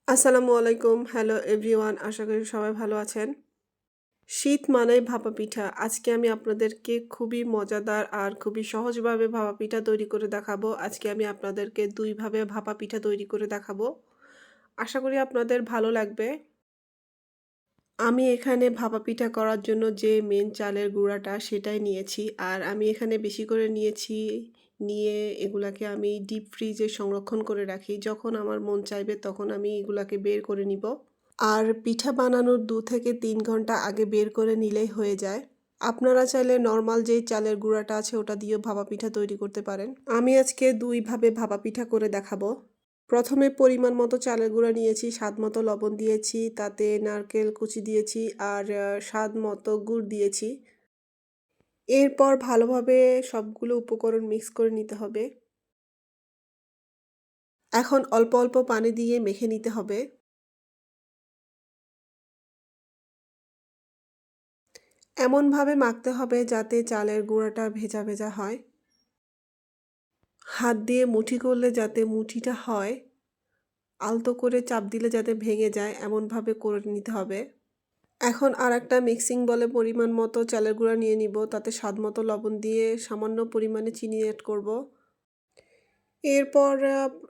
আসসালামু আলাইকুম। Hello everyone. আশা করি সবাই ভালো আছেন। শীত মানেই ভাপা পিঠা। আজকে আমি আপনাদেরকে খুবই মজাদার আর খুবই সহজভাবে ভাপা পিঠা তৈরি করে দেখাবো। আজকে আমি আপনাদেরকে ২ ভাবে ভাপা পিঠা তৈরি করে দেখাবো। আশা করি আপনাদের ভালো লাগবে। আমি এখানে ভাপা পিঠা করার জন্য যে মেইন চালের গুঁড়াটা সেটাই নিয়েছি। আর আমি এখানে বেশি করে নিয়েছি। নিয়ে এগুলাকে আমি ডিপ ফ্রিজে সংরক্ষণ করে রাখি। যখন আমার মন চাইবে তখন আমি এগুলাকে বের করে নিব। আর পিঠা বানানোর ২ থেকে ৩ ঘন্টা আগে বের করে নিলেই হয়ে যায়। আপনারা চাইলে নরমাল যেই চালের গুঁড়াটা আছে ওটা দিয়েও ভাপা পিঠা তৈরি করতে পারেন। আমি আজকে ২ ভাবে ভাপা পিঠা করে দেখাবো। প্রথমে পরিমাণ মতো চালের গুঁড়া নিয়েছি, স্বাদ মতো লবণ দিয়েছি, তাতে নারকেল কুচি দিয়েছি আর স্বাদ মতো গুড় দিয়েছি। এরপর ভালোভাবে সবগুলো উপকরণ মিক্স করে নিতে হবে। এখন অল্প অল্প পানি দিয়ে মেখে নিতে হবে। এমনভাবে মাখতে হবে যাতে চালের গুঁড়াটা ভেজা ভেজা হয়। হাত দিয়ে মুঠি করলে যাতে মুঠিটা হয়, আলতো করে চাপ দিলে যাতে ভেঙে যায় এমনভাবে করে নিতে হবে। এখন আরেকটা মিক্সিং বলে পরিমাণ মতো চালের গুঁড়া নিয়ে নিব, তাতে স্বাদ মতো লবণ দিয়ে সামান্য পরিমাণে চিনি এড করব। এরপর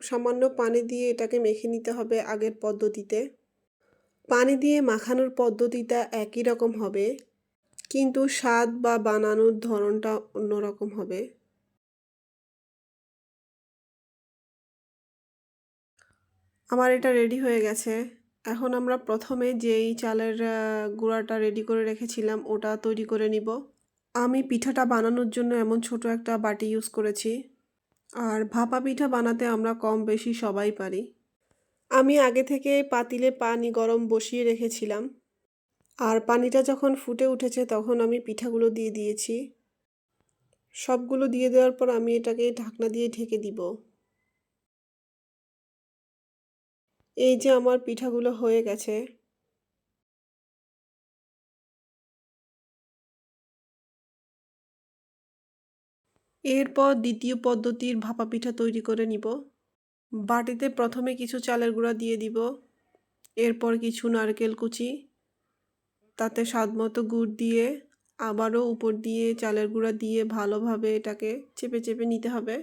সামান্য পানি দিয়ে এটাকে মেখে নিতে হবে আগের পদ্ধতিতে। পানি দিয়ে মাখানোর পদ্ধতিটা একই রকম হবে, কিন্তু স্বাদ বা বানানোর ধরনটা অন্যরকম হবে। আমার এটা রেডি হয়ে গেছে। এখন আমরা প্রথমে যেই চালের গুঁড়াটা রেডি করে রেখেছিলাম ওটা তৈরি করে নিব। আমি পিঠাটা বানানোর জন্য এমন ছোট একটা বাটি ইউজ করেছি। আর ভাপা পিঠা বানাতে আমরা কম বেশি সবাই পারি। আমি আগে থেকে পাতিলে পানি গরম বসিয়ে রেখেছিলাম। আর পানিটা যখন ফুটে উঠেছে তখন আমি পিঠাগুলো দিয়ে দিয়েছি। সবগুলো দিয়ে দেওয়ার পর আমি এটাকে ঢাকনা দিয়ে ঢেকে দিব। এই যে আমার পিঠাগুলো হয়ে গেছে। এরপর দ্বিতীয় পদ্ধতির ভাপা পিঠা তৈরি করে নিব। বাটিতে প্রথমে কিছু চালের গুঁড়া দিয়ে দিব। এরপর কিছু নারকেল কুচি, তাতে স্বাদমতো গুড় দিয়ে আবারও উপর দিয়ে চালের গুঁড়া দিয়ে ভালোভাবে এটাকে চেপে চেপে নিতে হবে।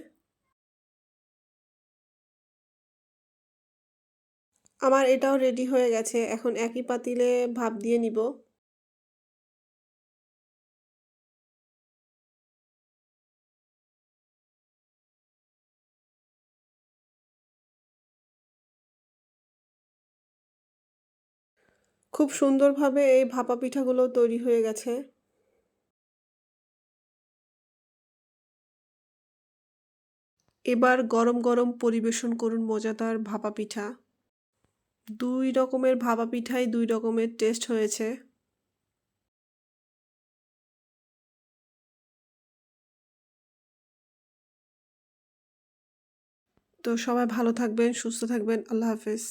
আমার এটাও রেডি হয়ে গেছে। এখন একই পাতিলে ভাপ দিয়ে নিব। খুব সুন্দরভাবে এই ভাপা পিঠাগুলো তৈরি হয়ে গেছে। এবার গরম গরম পরিবেশন করুন মজাদার ভাপা পিঠা। ২ রকমের ভাপা পিঠাই ২ রকমের টেস্ট হয়েছে। তো সবাই ভালো থাকবেন, সুস্থ থাকবেন। আল্লাহ হাফেজ।